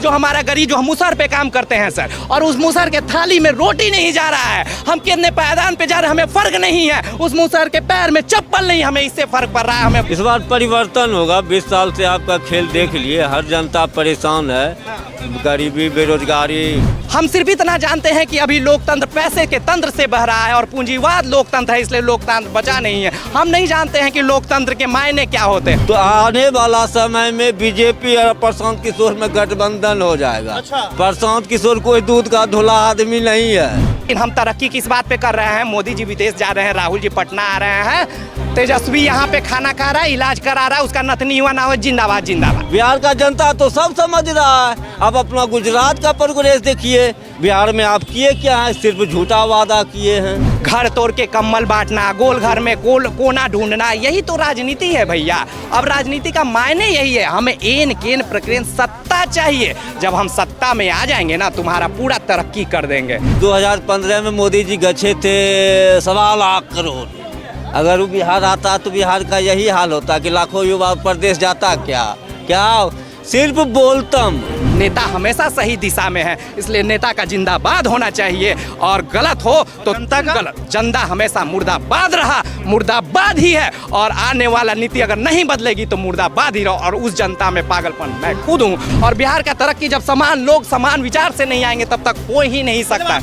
जो हमारा गरीब जो हम मुसहर पे काम करते हैं सर, और उस मुसहर के थाली में रोटी नहीं जा रहा है, हम कितने पायदान पे जा रहे हैं हमें फर्क नहीं है, उस मुसहर के पैर में चप्पल नहीं, हमें इससे फर्क पड़ रहा है। हमें इस बार परिवर्तन होगा। 20 साल से आपका खेल देख लिए, हर जनता परेशान है, गरीबी, बेरोजगारी। हम सिर्फ इतना जानते हैं कि अभी लोकतंत्र पैसे के तंत्र से बह रहा है और पूंजीवाद लोकतंत्र है, इसलिए लोकतंत्र बचा नहीं है। हम नहीं जानते हैं कि लोकतंत्र के मायने क्या होते हैं। तो आने वाला समय में बीजेपी और प्रशांत किशोर में गठबंधन हो जाएगा। अच्छा। प्रशांत किशोर कोई दूध का धुला आदमी नहीं है। लेकिन हम तरक्की किस बात पे कर रहे हैं? मोदी जी विदेश जा रहे हैं, राहुल जी पटना आ रहे हैं, तेजस्वी यहाँ पे खाना खा रहा है, इलाज करा रहा है, उसका नतनी हुआ ना हो, जिंदाबाद जिंदाबाद। बिहार का जनता तो सब समझ रहा है। अब अपना गुजरात का प्रोग्रेस देखिए, बिहार में आप किए क्या है? सिर्फ झूठा वादा किए हैं। घर तोड़ के कम्बल बांटना, गोल घर में कोना ढूंढना, यही तो राजनीति है भैया। अब राजनीति का मायने यही है, हमें एन केन प्रक्रिया सत्ता चाहिए। जब हम सत्ता में आ जाएंगे ना, तुम्हारा पूरा तरक्की कर देंगे। 2015 में मोदी जी गए थे 1.25 लाख करोड़। अगर वो बिहार आता तो बिहार का यही हाल होता कि लाखों युवा प्रदेश जाता। क्या सिर्फ बोलतम। नेता हमेशा सही दिशा में है, इसलिए नेता का जिंदाबाद होना चाहिए, और गलत हो तो जनता का गलत। जनता हमेशा मुर्दाबाद रहा, मुर्दाबाद ही है, और आने वाला नीति अगर नहीं बदलेगी तो मुर्दाबाद ही रहो। और उस जनता में पागलपन मैं खुद हूँ। और बिहार का तरक्की जब समान लोग समान विचार से नहीं आएंगे तब तक हो ही नहीं सकता।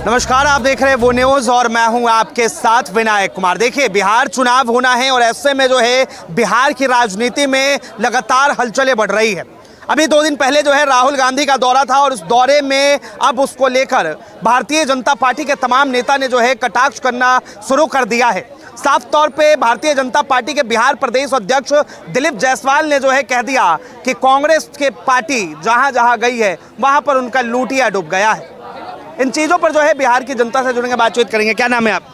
नमस्कार, आप देख रहे हैं वो न्यूज़ और मैं हूं आपके साथ विनायक कुमार। देखिए, बिहार चुनाव होना है और ऐसे में जो है बिहार की राजनीति में लगातार हलचलें बढ़ रही है। अभी 2 दिन पहले जो है राहुल गांधी का दौरा था और उस दौरे में अब उसको लेकर भारतीय जनता पार्टी के तमाम नेता ने जो है कटाक्ष करना शुरू कर दिया है। साफ तौर पे भारतीय जनता पार्टी के बिहार प्रदेश अध्यक्ष दिलीप जायसवाल ने जो है कह दिया कि कांग्रेस के पार्टी जहाँ जहाँ गई है वहाँ पर उनका लूटिया डूब गया है। इन चीज़ों पर जो है बिहार की जनता से जुड़ेंगे, बातचीत करेंगे। क्या नाम है आप?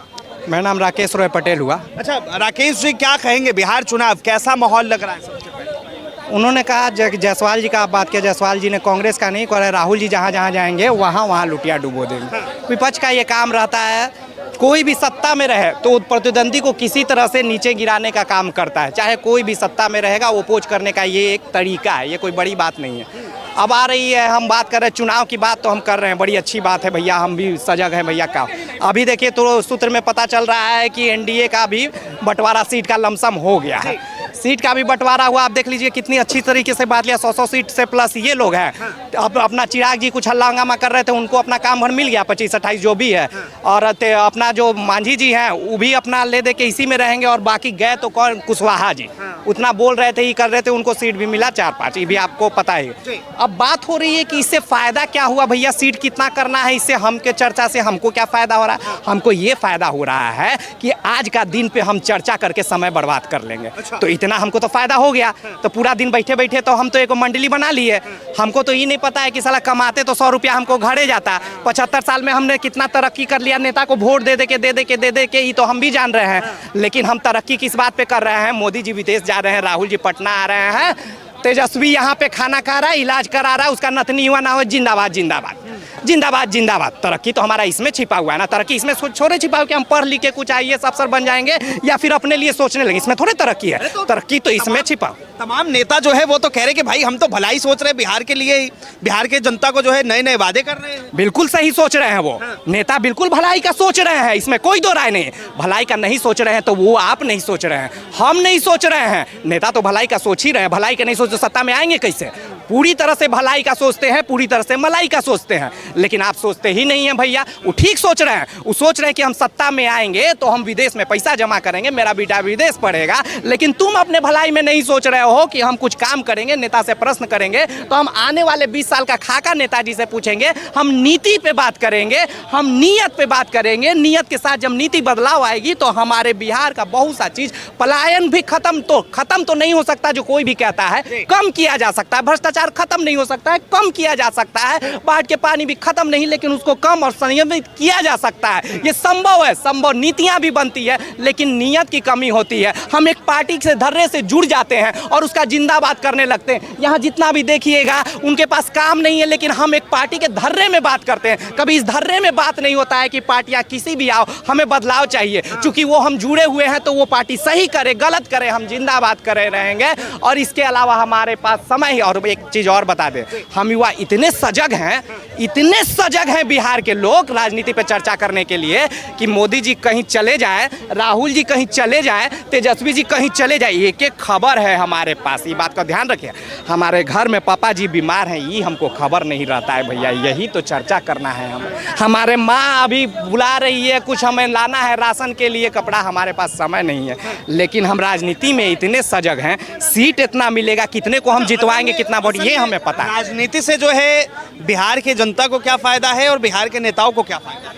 मेरा नाम राकेश रॉय पटेल हुआ। अच्छा राकेश जी, क्या कहेंगे, बिहार चुनाव कैसा माहौल लग रहा है? सबसे पहले उन्होंने कहा जायसवाल जी का आप बात किया, जायसवाल जी ने कांग्रेस का नहीं कहा, राहुल जी जहाँ जहाँ जाएंगे वहाँ लुटिया डुबो देंगे। विपक्ष का ये काम रहता है, कोई भी सत्ता में रहे तो प्रतिद्वंदी को किसी तरह से नीचे गिराने का काम करता है। चाहे कोई भी सत्ता में रहेगा, अपोज करने का ये एक तरीका है, ये कोई बड़ी बात नहीं है। अब आ रही है, हम बात कर रहे हैं चुनाव की बात, तो हम कर रहे हैं, बड़ी अच्छी बात है भैया, हम भी सजग हैं भैया का। अभी देखिए तो सूत्र में पता चल रहा है कि एनडीए का भी बंटवारा सीट का लमसम हो गया है। सीट का भी बंटवारा हुआ, आप देख लीजिए कितनी अच्छी तरीके से बात लिया। 100 सीट से प्लस ये लोग हैं। अब अपना चिराग जी कुछ हल्ला हंगामा कर रहे थे, उनको अपना काम भर मिल गया, 25-28 जो भी है। और अपना जो मांझी जी हैं वो भी अपना ले दे के इसी में रहेंगे, और बाकी गए तो कौन, कुशवाहा जी उतना बोल रहे थे, ये कर रहे थे, उनको सीट भी मिला 4-5, ये भी आपको पता है। अब बात हो रही है कि इससे फायदा क्या हुआ भैया, सीट कितना करना है, इससे हमके चर्चा से हमको क्या फायदा हो रहा है? हमको ये फायदा हो रहा है कि आज का दिन पे हम चर्चा करके समय बर्बाद कर लेंगे। तो इतना हमको तो फायदा हो गया। तो पूरा दिन बैठे बैठे तो हम तो एक मंडली बना लिए। हमको तो ये नहीं पता है कि साला कमाते तो 100 रुपया हमको घरे जाता। 75 साल में हमने कितना तरक्की कर लिया, नेता को वोट दे दे के ये तो हम भी जान रहे हैं। लेकिन हम तरक्की किस बात पे कर रहे हैं? मोदी जी विदेश जा रहे हैं, राहुल जी पटना आ रहे हैं, तेजस्वी यहाँ पे खाना खा रहा है, इलाज करा रहा है, उसका नतनी हुआ ना हो, जिंदाबाद जिंदाबाद जिंदाबाद जिंदाबाद। तरक्की तो हमारा इसमें छिपा हुआ है ना, तरक्की इसमें छोड़े छिपा हुआ कि हम पढ़ लिख के कुछ IAS अफसर बन जाएंगे या फिर अपने लिए सोचने लगे, इसमें थोड़े तरक्की है। तरक्की तो इसमें छिपा। तमाम नेता जो है वो तो कह रहे कि भाई हम तो भलाई सोच रहे हैं बिहार के लिए, बिहार के जनता को जो है नए नए वादे कर रहे हैं। बिल्कुल सही सोच रहे हैं वो नेता, बिल्कुल भलाई का सोच रहे हैं, इसमें कोई दो राय नहीं। भलाई का नहीं सोच रहे हैं तो वो आप नहीं सोच रहे हैं, हम नहीं सोच रहे हैं। नेता तो भलाई का सोच ही रहे हैं, भलाई का नहीं सोच तो सत्ता में आएंगे कैसे? पूरी तरह से भलाई का सोचते हैं, पूरी तरह से मलाई का सोचते हैं, लेकिन आप सोचते ही नहीं है भैया। वो ठीक सोच रहे हैं, वो सोच रहे हैं कि हम सत्ता में आएंगे तो हम विदेश में पैसा जमा करेंगे, मेरा बेटा विदेश पढ़ेगा। लेकिन तुम अपने भलाई में नहीं सोच रहे हो कि हम कुछ काम करेंगे, नेता से प्रश्न करेंगे तो हम आने वाले 20 साल का खाका नेताजी से पूछेंगे, हम नीति पे बात करेंगे, हम नीयत पे बात करेंगे। नीयत के साथ जब नीति बदलाव आएगी तो हमारे बिहार का बहुत सा चीज, पलायन भी खत्म तो नहीं हो सकता, जो कोई भी कहता है कम किया जा सकता है, भ्रष्टाचार भ्रष्टाचार खत्म नहीं हो सकता है, कम किया जा सकता है। बाढ़ के पानी भी खत्म नहीं, लेकिन उसको कम और संयमित किया जा सकता है। ये संभव है, संभव नीतियां भी बनती है, लेकिन नीयत की कमी होती है। हम एक पार्टी से धर्रे से जुड़ जाते हैं और उसका जिंदाबाद करने लगते हैं। यहाँ जितना भी देखिएगा उनके पास काम नहीं है, लेकिन हम एक पार्टी के धर्रे में बात करते हैं। कभी इस धर्रे में बात नहीं होता है कि पार्टियां किसी भी आओ, हमें बदलाव चाहिए। चूंकि वो हम जुड़े हुए हैं तो वो पार्टी सही करे गलत करे, हम जिंदाबाद करे रहेंगे। और इसके अलावा हमारे पास समय ही, और एक चीज और बता दें, हम युवा इतने सजग हैं, इतने सजग हैं बिहार के लोग राजनीति पे चर्चा करने के लिए कि मोदी जी कहीं चले जाए, राहुल जी कहीं चले जाए, तेजस्वी जी कहीं चले जाए, एक एक खबर है हमारे पास। ये बात का ध्यान रखिए। हमारे घर में पापा जी बीमार हैं, ये हमको खबर नहीं रहता है भैया, यही तो चर्चा करना है। हम हमारे माँ अभी बुला रही है, कुछ हमें लाना है राशन के लिए कपड़ा, हमारे पास समय नहीं है। लेकिन हम राजनीति में इतने सजग हैं, सीट इतना मिलेगा, कितने को हम जितवाएंगे, कितना वोट, ये हमें पता है। राजनीति से जो है बिहार की जनता को क्या फायदा है और बिहार के नेताओं को क्या फायदा है?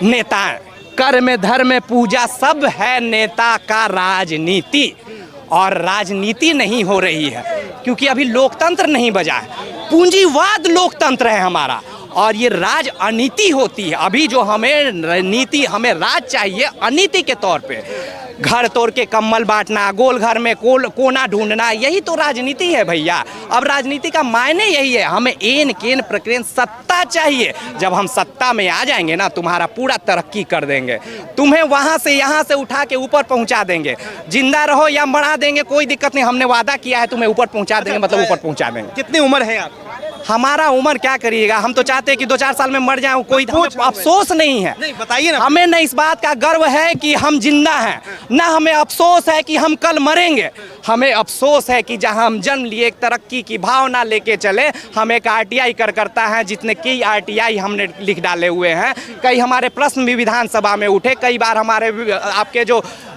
नेता कर्म धर्म पूजा सब है नेता का राजनीति, और राजनीति नहीं हो रही है क्योंकि अभी लोकतंत्र नहीं बजा है, पूंजीवाद लोकतंत्र है हमारा, और ये राज अनीति होती है। अभी जो हमें नीति, हमें राज चाहिए अनीति के तौर पे, घर तोड़ के कम्बल बांटना, गोल घर में कोना ढूंढना, यही तो राजनीति है भैया। अब राजनीति का मायने यही है, हमें एन केन प्रक्रिया सत्ता चाहिए। जब हम सत्ता में आ जाएंगे ना, तुम्हारा पूरा तरक्की कर देंगे, तुम्हें वहां से यहाँ से उठा के ऊपर पहुंचा देंगे। जिंदा रहो या मरा देंगे, कोई दिक्कत नहीं, हमने वादा किया है तुम्हें ऊपर पहुंचा देंगे, मतलब ऊपर पहुंचा देंगे। कितनी उम्र है आप? हमारा उम्र क्या करिएगा, हम तो चाहते हैं कि 2-4 साल में मर जाएं, कोई अफसोस नहीं है। नहीं बताइए ना। हमें न इस बात का गर्व है कि हम जिंदा हैं, ना हमें अफसोस है कि हम कल मरेंगे। हमें अफसोस है कि जहां हम जन्म लिए एक तरक्की की भावना लेके चले, हम एक आरटीआई करता है, जितने कई आरटीआई हमने लिख डाले हुए हैं। कई हमारे प्रश्न भी विधानसभा में उठे, कई बार हमारे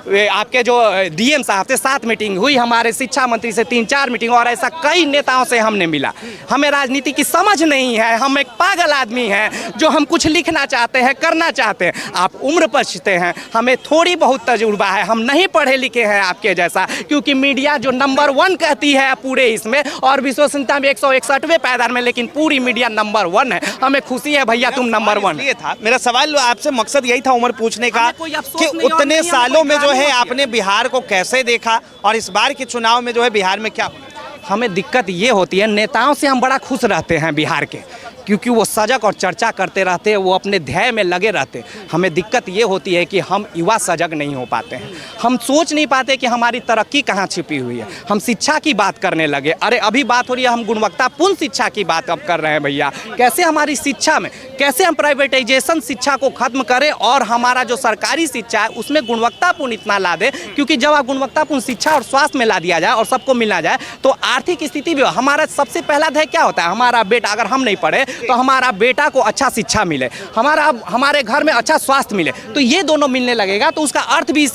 आपके जो डीएम साहब से 7 मीटिंग हुई, हमारे शिक्षा मंत्री से 3-4 मीटिंग, और ऐसा कई नेताओं से हमने मिला। हमें राजनीति की समझ नहीं है, हम एक पागल आदमी हैं जो हम कुछ लिखना चाहते हैं, करना चाहते हैं। आप उम्र पछते हैं, हमें थोड़ी बहुत तजुर्बा है, हम नहीं पढ़े लिखे हैं आपके जैसा, क्योंकि मीडिया जो नंबर 1 कहती है पूरे इसमें, और विश्वसनीयता में 161वें पायदान में, लेकिन पूरी मीडिया नंबर 1 है। हमें खुशी है भैया तुम नंबर 1। ये था मेरा सवाल, आपसे मकसद यही था उम्र पूछने का कि उतने सालों में जो है आपने बिहार को कैसे देखा, और इस बार के चुनाव में जो है बिहार में क्या? हमें दिक्कत ये होती है, नेताओं से हम बड़ा खुश रहते हैं बिहार के, क्योंकि वो सजग और चर्चा करते रहते हैं, वो अपने ध्येय में लगे रहते हैं। हमें दिक्कत ये होती है कि हम युवा सजग नहीं हो पाते हैं, हम सोच नहीं पाते कि हमारी तरक्की कहाँ छिपी हुई है। हम शिक्षा की बात करने लगे, अरे अभी बात हो रही है, हम गुणवत्तापूर्ण शिक्षा की बात अब कर रहे हैं भैया। कैसे हमारी शिक्षा में, कैसे हम प्राइवेटाइजेशन शिक्षा को खत्म करें और हमारा जो सरकारी शिक्षा है उसमें गुणवत्तापूर्ण इतना ला दें, क्योंकि जब आप गुणवत्तापूर्ण शिक्षा और स्वास्थ्य में ला दिया जाए और सबको मिलना जाए तो आर्थिक स्थिति भी, हमारा सबसे पहला ध्येय क्या होता है, हमारा बेटा, अगर हम नहीं पढ़े तो हमारा बेटा को अच्छा शिक्षा मिले, हमारे घर में अच्छा स्वास्थ्य मिले, तो ये दोनों मिलने लगेगा तो उसका अर्थ भी,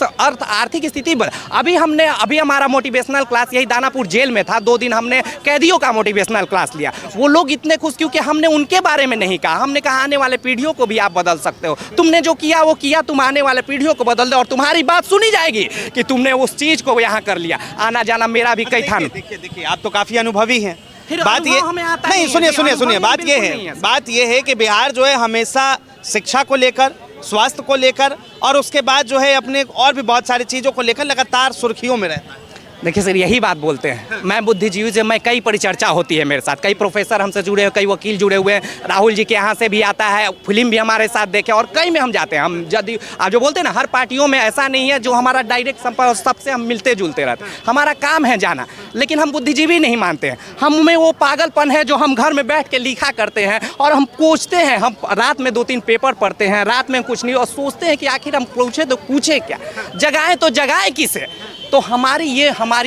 आर्थिक स्थिति अभी हमारा मोटिवेशनल क्लास यही दानापुर जेल में था, 2 दिन हमने कैदियों का मोटिवेशनल क्लास लिया। वो लोग इतने खुश क्योंकि हमने उनके बारे में नहीं कहा, हमने कहा आने वाले पीढ़ियों को भी आप बदल सकते हो, तुमने जो किया वो किया, तुम आने वाले पीढ़ियों को बदल दो और तुम्हारी बात सुनी जाएगी कि तुमने उस चीज को यहाँ कर लिया। आना जाना मेरा भी कई था। देखिए आप तो काफी अनुभवी हैं, बात ये नहीं, सुनिए बात ये है कि बिहार जो है हमेशा शिक्षा को लेकर, स्वास्थ्य को लेकर और उसके बाद जो है अपने और भी बहुत सारी चीज़ों को लेकर लगातार सुर्खियों में रहता है। देखिए सर, यही बात बोलते हैं। मैं बुद्धिजीवी से, मैं कई परिचर्चा होती है मेरे साथ, कई प्रोफेसर हमसे जुड़े हुए, कई वकील जुड़े हुए हैं, राहुल जी के यहाँ से भी आता है, फिल्म भी हमारे साथ देखे, और कई में हम जाते हैं। हम यदि आप जो बोलते हैं ना, हर पार्टियों में ऐसा नहीं है जो हमारा डायरेक्ट संपर्क, सबसे हम मिलते जुलते रहते हैं, हमारा काम है जाना, लेकिन हम बुद्धिजीवी नहीं मानते हैं। हम में वो पागलपन है जो हम घर में बैठ के लिखा करते हैं और हम पूछते हैं, हम रात में 2-3 पेपर पढ़ते हैं, रात में कुछ नहीं, और सोचते हैं कि आखिर हम पूछे तो पूछे क्या, जगाएं तो जगाएं किसे। तो हमारी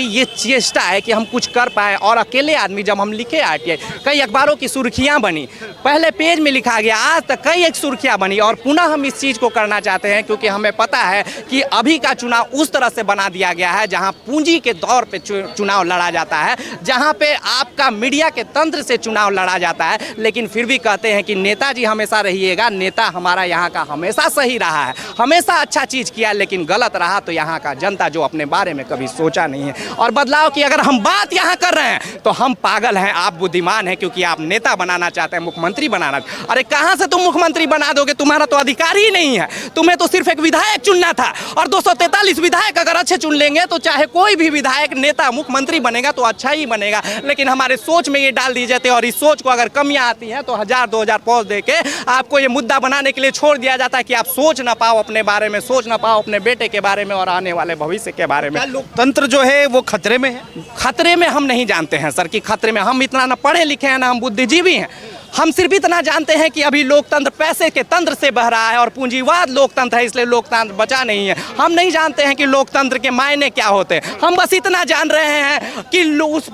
ये चेष्टा है कि हम कुछ कर पाए। और अकेले आदमी, जब हम लिखे आरटीआई, कई अखबारों की सुर्खियां बनी, पहले पेज में लिखा गया, आज तक कई एक सुर्खियां बनी, और पुनः हम इस चीज़ को करना चाहते हैं क्योंकि हमें पता है कि अभी का चुनाव उस तरह से बना दिया गया है जहां पूंजी के दौर पे चुनाव लड़ा जाता है, जहां पे आपका मीडिया के तंत्र से चुनाव लड़ा जाता है। लेकिन फिर भी कहते हैं कि नेताजी हमेशा रहिएगा, नेता हमारा यहाँ का हमेशा सही रहा है, हमेशा अच्छा चीज़ किया, लेकिन गलत रहा तो यहाँ का जनता जो अपने बारे बारे में कभी सोचा नहीं है। और बदलाव की अगर हम बात यहाँ कर रहे हैं तो हम पागल हैं, आप बुद्धिमान हैं, क्योंकि आप नेता बनाना चाहते हैं, मुख्यमंत्री बनाना। अरे कहाँ से तुम मुख्यमंत्री बना दोगे, तुम्हारा तो अधिकार ही नहीं है। तुम्हें तो सिर्फ एक विधायक चुनना था, और 243 विधायक अगर अच्छे चुन लेंगे तो चाहे कोई भी विधायक नेता मुख्यमंत्री बनेगा तो अच्छा ही बनेगा। लेकिन हमारे सोच में ये डाल दी जाती है, और इस सोच को अगर कमियां आती हैं तो 1000-2000 पोस्ट देके आपको ये मुद्दा बनाने के लिए छोड़ दिया जाता है कि आप सोच ना पाओ अपने बारे में, सोच ना पाओ अपने बेटे के बारे में और आने वाले भविष्य के बारे में। लोकतंत्र जो है वो खतरे में है? खतरे में हम नहीं जानते हैं सर कि खतरे में, हम इतना ना पढ़े लिखे हैं ना हम बुद्धिजीवी हैं। हम सिर्फ इतना जानते हैं कि अभी लोकतंत्र पैसे के तंत्र से बह रहा है और पूंजीवाद लोकतंत्र है, इसलिए लोकतंत्र बचा नहीं है। हम नहीं जानते हैं कि लोकतंत्र के मायने क्या होते हैं। हम बस इतना जान रहे हैं कि उस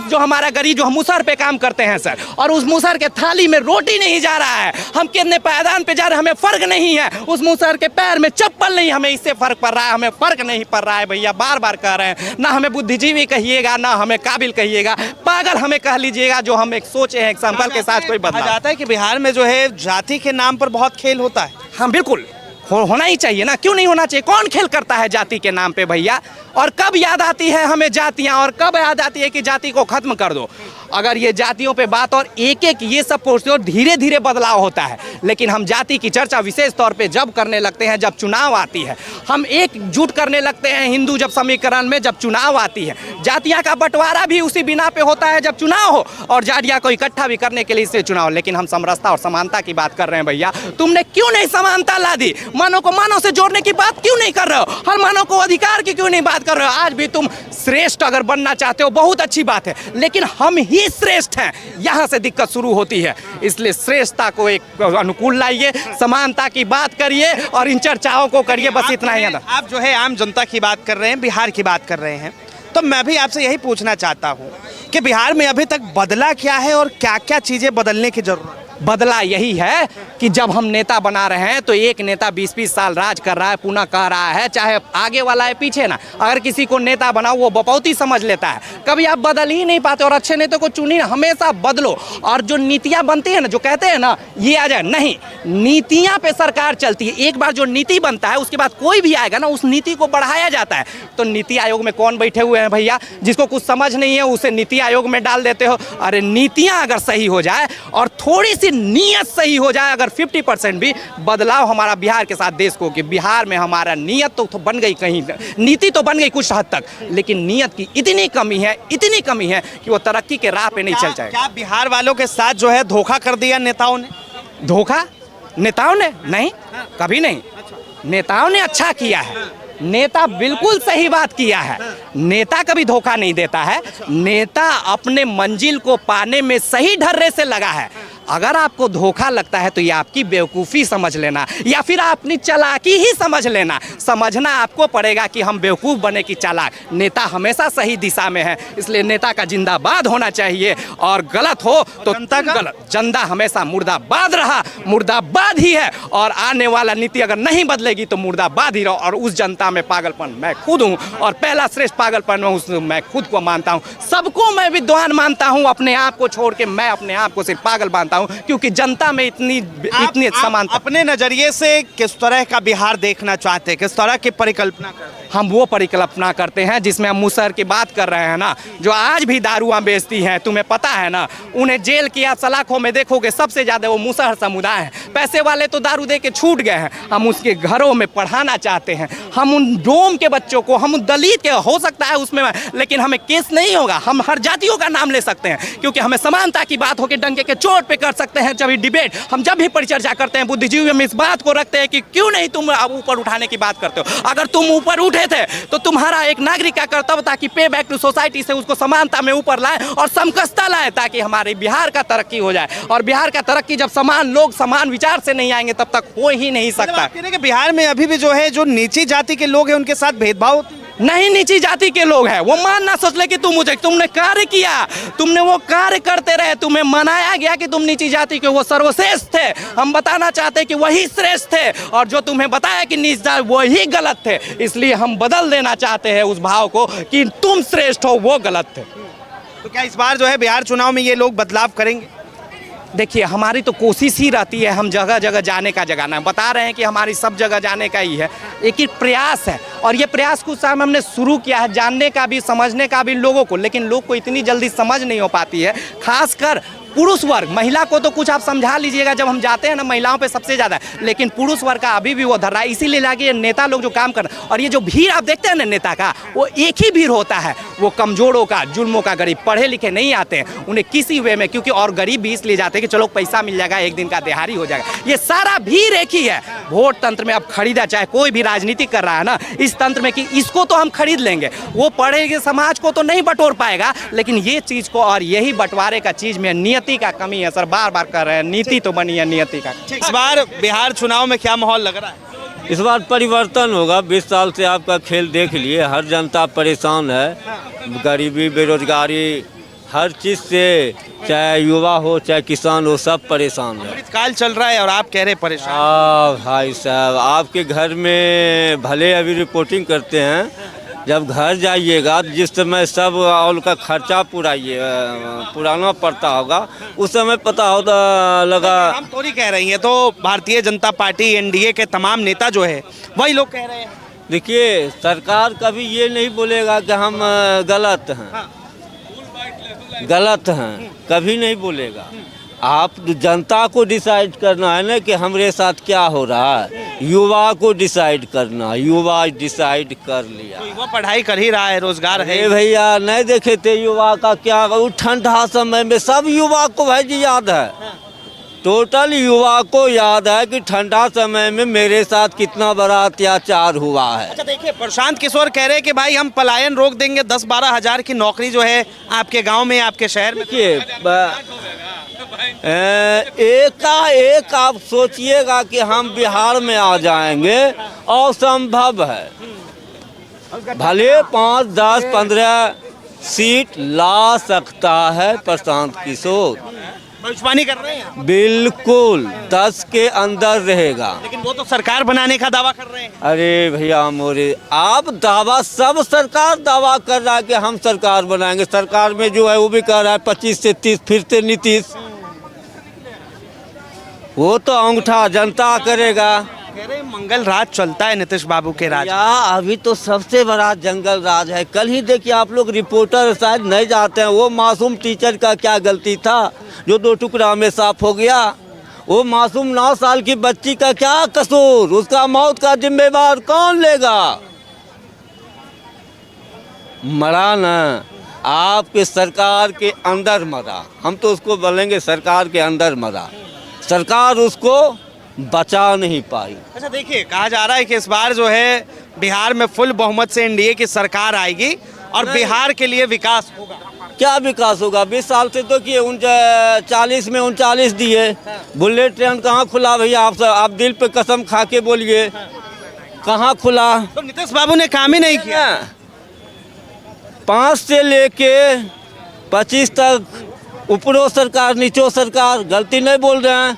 जो हमारा गरीब जो हम मुसहर पे काम करते हैं सर, और उस मुसहर के थाली में रोटी नहीं जा रहा है, हम कितने पायदान पे जा रहे हैं हमें फर्क नहीं है, उस मुसहर के पैर में चप्पल नहीं, हमें इससे फर्क पड़ रहा है, हमें फर्क नहीं पड़ रहा है भैया। बार बार कह रहे हैं, ना हमें बुद्धिजीवी कहिएगा ना हमें काबिल कहिएगा, पागल हमें कह लीजिएगा, जो हम एक सोचे हैं एक संकल्प के साथ कोई बदलाव। जाता है कि बिहार में जो है जाति के नाम पर बहुत खेल होता है। हाँ बिल्कुल होना ही चाहिए ना, क्यों नहीं होना चाहिए। कौन खेल करता है जाति के नाम पे भैया? और कब याद आती है हमें जातियां, और कब याद आती है कि जाति को खत्म कर दो। अगर ये जातियों पे बात और एक एक ये सब पोस्टर धीरे धीरे बदलाव होता है, लेकिन हम जाति की चर्चा विशेष तौर पे जब करने लगते हैं जब चुनाव आती है, हम एकजुट करने लगते हैं हिंदू जब समीकरण में, जब चुनाव आती है। जातियां का बंटवारा भी उसी बिना पे होता है जब चुनाव हो, और जातियां को इकट्ठा भी करने के लिए इससे चुनाव। लेकिन हम समरसता और समानता की बात कर रहे हैं भैया, तुमने क्यों नहीं समानता ला दी? मानव को मानव से जोड़ने की बात क्यों नहीं कर रहे हो? हर मानव को अधिकार की क्यों नहीं बात कर रहे हो? आज भी तुम श्रेष्ठ अगर बनना चाहते हो बहुत अच्छी बात है, लेकिन हम ही श्रेष्ठ हैं, यहाँ से दिक्कत शुरू होती है। इसलिए श्रेष्ठता को एक अनुकूल लाइए, समानता की बात करिए और इन चर्चाओं को करिए, बस इतना ही। आप जो है आम जनता की बात कर रहे हैं, बिहार की बात कर रहे हैं, तो मैं भी आपसे यही पूछना चाहता हूँ कि बिहार में अभी तक बदला क्या है और क्या क्या चीजें बदलने की जरूरत है? बदला यही है कि जब हम नेता बना रहे हैं तो एक नेता 20-20 साल राज कर रहा है, पुनः कह रहा है, चाहे आगे वाला है पीछे ना, अगर किसी को नेता बनाओ वो बपौती समझ लेता है, कभी आप बदल ही नहीं पाते। और अच्छे नेता को चुनिए, हमेशा बदलो। और जो नीतियां बनती है ना, जो कहते हैं ना ये आ जाए, नहीं, नीतियां पे सरकार चलती है। एक बार जो नीति बनता है उसके बाद कोई भी आएगा ना उस नीति को बढ़ाया जाता है। तो नीति आयोग में कौन बैठे हुए हैं भैया? जिसको कुछ समझ नहीं है उसे नीति आयोग में डाल देते हो। अरे नीतियां अगर सही हो जाए और थोड़ी सी नीयत सही हो जाए, अगर 50% भी बदलाव हमारा बिहार के साथ देश को, कि बिहार में हमारा नीयत तो बन गई, कहीं नीति तो बन गई कुछ हद तक, लेकिन नीयत की इतनी कमी है कि वो तरक्की के राह पे नहीं चल जाएगा। क्या बिहार वालों के साथ जो है धोखा कर दिया नेताओं ने? धोखा नेताओं ने नहीं, कभी नहीं। नेताओं ने अच्छा किया है, नेता बिल्कुल सही बात किया है। नेता कभी धोखा नहीं देता है, नेता अपने मंजिल को पाने में सही ढर्रे से लगा है। अगर आपको धोखा लगता है तो ये आपकी बेवकूफ़ी समझ लेना, या फिर अपनी चालाकी ही समझ लेना। समझना आपको पड़ेगा कि हम बेवकूफ़ बने की चालाक। नेता हमेशा सही दिशा में है, इसलिए नेता का जिंदाबाद होना चाहिए, और गलत हो तो जनता का गलत। जनता हमेशा मुर्दाबाद रहा, मुर्दाबाद ही है, और आने वाला नीति अगर नहीं बदलेगी तो मुर्दाबाद ही रहो। और उस जनता में पागलपन मैं खुद हूँ, और पहला श्रेष्ठ पागलपन मैं खुद को मानता हूँ। सबको मैं विद्वान मानता हूँ, अपने आप को छोड़ के मैं अपने आप को सिर्फ पागल मानता हूँ, क्योंकि जनता में इतनी समानता। अपने नजरिए से किस तरह का बिहार देखना चाहते हैं, किस तरह की परिकल्पना करते हैं? हम वो परिकल्पना करते हैं जिसमें हम मुसहर की बात कर रहे हैं ना, जो आज भी दारुआं बेचती हैं, तुम्हें पता है ना, उन्हें जेल किया सलाखों में देखोगे सबसे ज्यादा वो मुसहर समुदाय है। पैसे वाले तो दारू दे के छूट गए हैं, हम उसके घरों में पढ़ाना चाहते हैं। हम उन डोम के बच्चों को, हम दलित के हो सकता है उसमें, लेकिन हमें केस नहीं होगा, हम हर जातियों का नाम ले सकते हैं, क्योंकि हमें समानता की बात हो के डंके के चोट पे कर सकते हैं। जब भी डिबेट, हम जब भी परिचर्चा करते हैं, बुद्धिजीवी हम इस बात को रखते हैं कि क्यों नहीं तुम अब ऊपर उठाने की बात करते हो। अगर तुम ऊपर उठे थे तो तुम्हारा एक नागरिक का कर्तव्य था कि पे बैक टू सोसाइटी से उसको समानता में ऊपर लाए और समकसता लाए, ताकि हमारे बिहार का तरक्की हो जाए। और बिहार का तरक्की जब समान लोग समान विचार से नहीं आएंगे तब तक हो ही नहीं सकता। कि बिहार में अभी भी जो है जो नीची जाति के लोग हैं उनके साथ भेदभाव होती है? नहीं, नीची जाति के लोग हैं, वो मान ना सोच ले कि तुमने कार्य किया, तुमने वो कार्य करते रहे, तुम्हें मनाया गया कि तुम नीची जाति के वो सर्वश्रेष्ठ थे। हम बताना चाहते हैं कि वही श्रेष्ठ थे, और जो तुम्हें बताया कि नीच जाति वही गलत थे। इसलिए हम बदल देना चाहते हैं उस भाव को कि तुम श्रेष्ठ हो, वो गलत थे। तो क्या इस बार जो है बिहार चुनाव में ये लोग बदलाव करेंगे? देखिए हमारी तो कोशिश ही रहती है, हम जगह जगह जाने का जगाना है, बता रहे हैं कि हमारी सब जगह जाने का ही है, एक ही प्रयास है। और ये प्रयास कुछ समय हमने शुरू किया है, जानने का भी समझने का भी लोगों को, लेकिन लोग को इतनी जल्दी समझ नहीं हो पाती है, खासकर पुरुष वर्ग। महिला को तो कुछ आप समझा लीजिएगा, जब हम जाते हैं ना महिलाओं पे सबसे ज़्यादा है, लेकिन पुरुष वर्ग का अभी भी वो धर रहा है। इसीलिए लगे ये नेता लोग जो काम कर रहे हैं, और ये जो भीड़ आप देखते हैं ना नेता का, वो एक ही भीड़ होता है, वो कमजोरों का, जुल्मों का, गरीब पढ़े लिखे नहीं आते हैं, उन्हें किसी वे में, क्योंकि और गरीब भी इसलिए जाते हैं कि चलो पैसा मिल जाएगा, एक दिन का दिहाड़ी हो जाएगा। ये सारा भीड़ एक ही है। वोट तंत्र में अब खरीदा, चाहे कोई भी राजनीति कर रहा है ना इस तंत्र में, कि इसको तो हम खरीद लेंगे, वो पढ़े लिखे समाज को तो नहीं बटोर पाएगा, लेकिन ये चीज़ को, और यही बंटवारे का चीज़ में नियति का कमी है। बार बार कर रहे हैं, नीति तो बनी है नियति का। इस बार बिहार चुनाव में क्या माहौल लग रहा है? इस बार परिवर्तन होगा। 20 साल से आपका खेल देख लिए, हर जनता परेशान है, गरीबी, बेरोजगारी, हर चीज़ से, चाहे युवा हो चाहे किसान हो, सब परेशान है। अमृतकाल चल रहा है और आप कह रहे परेशान। भाई साहब, आपके घर में भले अभी रिपोर्टिंग करते हैं, जब घर जाइएगा जिस समय सब उनका खर्चा पुराना पड़ता होगा, उस समय पता होता लगा। हम थोड़ी कह रही हैं, तो भारतीय जनता पार्टी एनडीए के तमाम नेता जो है वही लोग कह रहे हैं। देखिए सरकार कभी ये नहीं बोलेगा कि हम गलत हैं, कभी नहीं बोलेगा। आप जनता को डिसाइड करना है ना कि हमारे साथ क्या हो रहा है, युवा को डिसाइड करना, युवा डिसाइड कर लिया। तो युवा पढ़ाई कर ही रहा है, रोजगार है। भैया नहीं देखे थे युवा का क्या, ठंडा समय में सब युवा को भाई जी याद है, टोटल युवा को याद है कि ठंडा समय में मेरे साथ कितना बड़ा अत्याचार हुआ है। अच्छा देखिए, प्रशांत किशोर कह रहे हैं कि भाई हम पलायन रोक देंगे, 10-12 हज़ार की नौकरी जो है आपके गांव में, आपके शहर में। देखिए एक आप सोचिएगा कि हम बिहार में आ जाएंगे, असंभव है। भले 5, 10, 15 सीट ला सकता है प्रशांत किशोर, भविष्यवाणी कर रहे हैं, बिल्कुल 10 के अंदर रहेगा, लेकिन वो तो सरकार बनाने का दावा कर रहे हैं। अरे भैया मोरे, आप दावा, सब सरकार दावा कर रहा है कि हम सरकार बनाएंगे। सरकार में जो है वो भी कह रहा है 25 से 30, फिर से नीतीश, वो तो अंगूठा जनता करेगा। कह रहे मंगल राज चलता है नीतीश बाबू के राज। या अभी तो सबसे बड़ा जंगल राज है। कल ही देखिए, आप लोग रिपोर्टर शायद नहीं जाते हैं, वो मासूम टीचर का क्या गलती था जो 2 टुकड़ा में साफ हो गया। वो मासूम 9 साल की बच्ची का क्या कसूर, उसका मौत का जिम्मेवार कौन लेगा? मरा ना, आपके सरकार के अंदर मरा, हम तो उसको बोलेंगे सरकार के अंदर मरा, सरकार उसको बचा नहीं पाई। अच्छा देखिए, कहा जा रहा है कि इस बार जो है बिहार में फुल बहुमत से एनडीए की सरकार आएगी और बिहार के लिए विकास होगा। क्या विकास होगा? 20 साल से तो किए, 40 में 39 दिए, बुलेट ट्रेन कहाँ खुला भैया? आप दिल पे कसम खा के बोलिए, कहाँ खुला? तो नीतीश बाबू ने काम ही नहीं किया। 5 से लेके 25 तक ऊपरों सरकार नीचों सरकार, गलती नहीं बोल रहे हैं।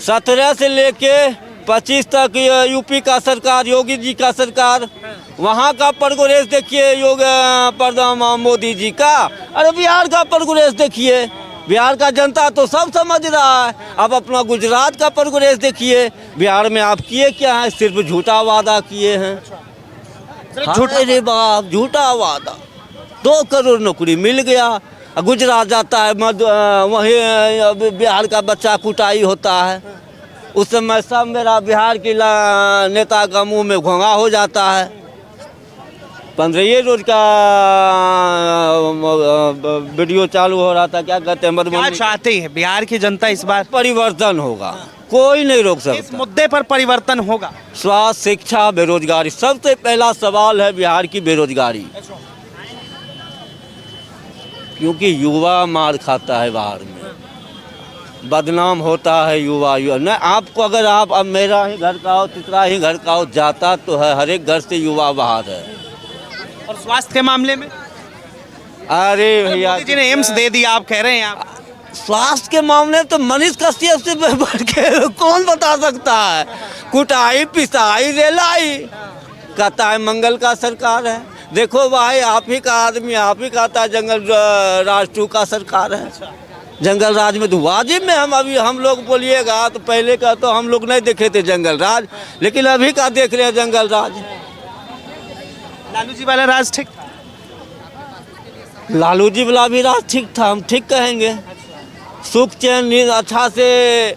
17 से लेके 25 तक यूपी का सरकार, योगी जी का सरकार, वहाँ का प्रोग्रेस देखिए मोदी जी का। अरे बिहार का प्रोग्रेस देखिए, बिहार का जनता तो सब समझ रहा है। अब अपना गुजरात का प्रोग्रेस देखिए, बिहार में आप किए क्या है? सिर्फ झूठा वादा किए हैं। अरे बाप, झूठा वादा, 2 करोड़ नौकरी मिल गया। गुजरात जाता है, वहीं बिहार का बच्चा कुटाई होता है, उस समय सब मेरा बिहार के नेता का मुंह में घोंघा हो जाता है। 15 रोज का वीडियो चालू हो रहा था, क्या कहते हैं, क्या चाहते हैं बिहार की जनता इस बार? परिवर्तन होगा, कोई नहीं रोक सकता। इस मुद्दे पर परिवर्तन होगा। स्वास्थ्य, शिक्षा, बेरोजगारी, सबसे पहला सवाल है बिहार की बेरोजगारी, क्योंकि युवा मार खाता है बाहर में, बदनाम होता है युवा। न आपको, अगर आप अब मेरा ही घर का हो, तीसरा ही घर का हो, जाता तो है, हर एक घर से युवा बाहर है। और स्वास्थ्य के मामले में? अरे भैया, मोदी जी ने एम्स दे दिया, आप कह रहे हैं। आप स्वास्थ्य के मामले में तो मनीष कश्यप से बढ़ के कौन बता सकता है? कुटाई, पिसाई, रेलाई, कहता है मंगल का सरकार है। देखो भाई, आप ही का आदमी, आप ही कहता है जंगल राज 2 का सरकार है। जंगल राज में तो वाजिब में हम लोग बोलिएगा तो पहले का तो हम लोग नहीं देखे थे जंगल राज, लेकिन अभी का देख रहे हैं जंगल राज। लालू जी वाला राज ठीक था? लालू जी वाला भी राज ठीक था, हम ठीक कहेंगे। सुख चैन नींद अच्छा से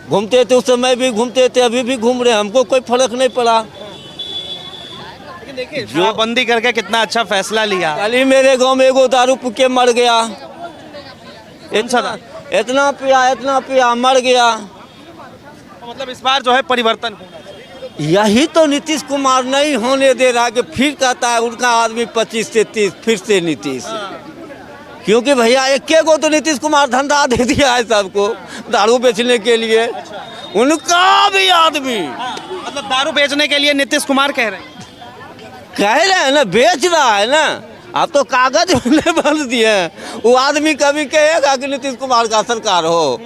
घूमते थे, उस समय भी घूमते थे, अभी भी घूम रहे हैं, हमको कोई फर्क नहीं पड़ा। लेकिन देखिए शराबबंदी करके कितना अच्छा फैसला लिया। कल ही मेरे गांव में एगो दारू पी के मर गया, इतना पिया मर गया। मतलब इस बार जो है परिवर्तन होना चाहिए। यही तो नीतीश कुमार नहीं होने दे रहा कि फिर कहता है उनका आदमी 25 से 30 फिर से नीतीश। क्योंकि भैया एक को तो नीतीश कुमार धंधा दे दिया है सबको दारू बेचने के लिए, उनका भी आदमी मतलब दारू बेचने के लिए नीतीश कुमार कह रहे हैं ना, बेच रहा है ना। आप तो कागज में बंद दिए हैं, वो आदमी कभी कहेगा कि नीतीश कुमार का सरकार हो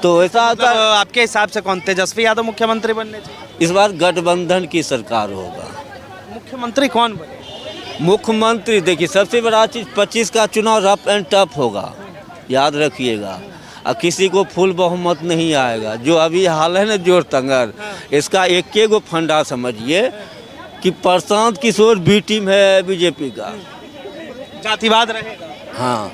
तो ऐसा होता है। आपके हिसाब से कौन तेजस्वी यादव मुख्यमंत्री बनने चाहिए? इस बार गठबंधन की सरकार होगा। मुख्यमंत्री कौन बने? मुख्यमंत्री देखिए सबसे बड़ा चीज 25 का चुनाव रफ एंड टफ होगा, याद रखिएगा। और किसी को फुल बहुमत नहीं आएगा। जो अभी हाल है ना जोर तंगर, इसका एक गो फंडा समझिए कि प्रशांत किशोर बी टीम है बीजेपी का, जातिवाद रहेगा। हाँ,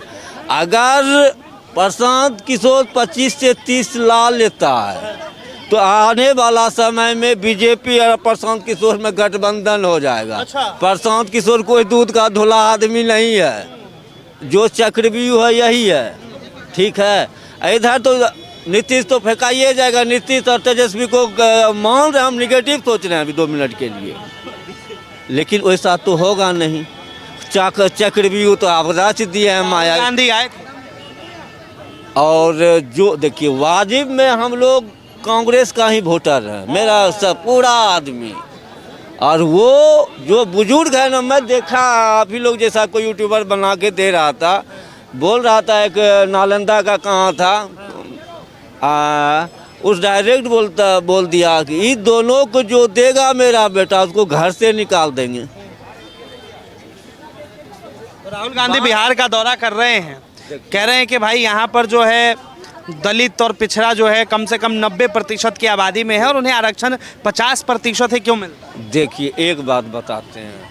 अगर प्रशांत किशोर 25 से 30 ला लेता है तो आने वाला समय में बीजेपी और प्रशांत किशोर में गठबंधन हो जाएगा। अच्छा। प्रशांत किशोर कोई दूध का धुला आदमी नहीं है, जो चक्रव्यूह है यही है, ठीक है। इधर तो नीतीश तो फेंकाइए जाएगा, नीतीश और तेजस्वी को मान रहे हम निगेटिव सोच रहे हैं अभी 2 मिनट के लिए, लेकिन वैसा तो होगा नहीं। चक्रव्यूह तो आप रच दिए हैं माया। गांधी आए थे। और जो देखिए वाजिब में हम लोग कांग्रेस का ही वोटर है, मेरा सब पूरा आदमी। और वो जो बुजुर्ग है ना, मैं देखा आप ही लोग जैसा कोई यूट्यूबर बना के दे रहा था, बोल रहा था एक नालंदा का कहाँ था, उस डायरेक्ट बोल दिया कि इन दोनों को जो देगा मेरा बेटा उसको घर से निकाल देंगे। राहुल गांधी बिहार का दौरा कर रहे हैं, कह रहे हैं कि भाई यहाँ पर जो है दलित और पिछड़ा जो है कम से कम 90% की आबादी में है और उन्हें आरक्षण 50% है, क्यों मिलता है? देखिए एक बात बताते हैं,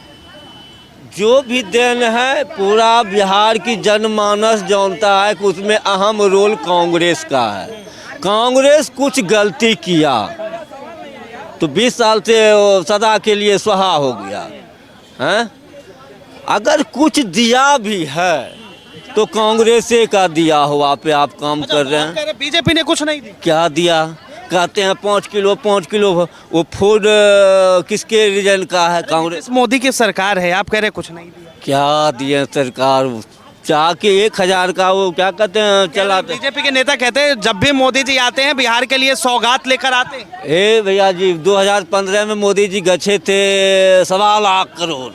जो भी देन है पूरा बिहार की जनमानस जानता है कि उसमें अहम रोल कांग्रेस का है। कांग्रेस कुछ गलती किया तो 20 साल से सदा के लिए सुहा हो गया है। अगर कुछ दिया भी है तो कांग्रेस का दिया हुआ पे आप काम कर रहे हैं। बीजेपी ने कुछ नहीं दिया। क्या दिया? कहते हैं 5 किलो वो फूड किसके रीजन का है? कांग्रेस मोदी की सरकार है, आप कह रहे कुछ नहीं दिया। क्या दिए सरकार? चाह के 1000 का वो क्या कहते हैं चलाते। बीजेपी के नेता कहते हैं जब भी मोदी जी आते हैं बिहार के लिए सौगात लेकर आते हैं। ए भैया जी 2015 में मोदी जी गए थे 1.25 लाख करोड़।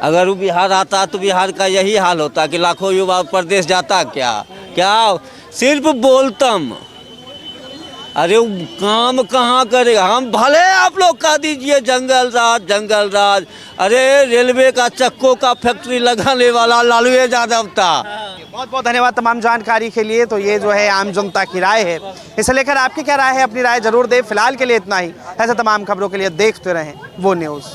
अगर वो बिहार आता तो बिहार का यही हाल होता कि लाखों युवा प्रदेश जाता। क्या सिर्फ बोलतम, अरे वो काम कहाँ करेगा? हम भले आप लोग कह दीजिए जंगल राज, अरे रेलवे का चक्कों का फैक्ट्री लगाने वाला लालू यादव था। बहुत बहुत धन्यवाद तमाम जानकारी के लिए। तो ये जो है आम जनता की राय है, इसे लेकर आपकी क्या राय है? अपनी राय जरूर दें। फिलहाल के लिए इतना ही। ऐसे तमाम खबरों के लिए देखते रहें वो न्यूज़।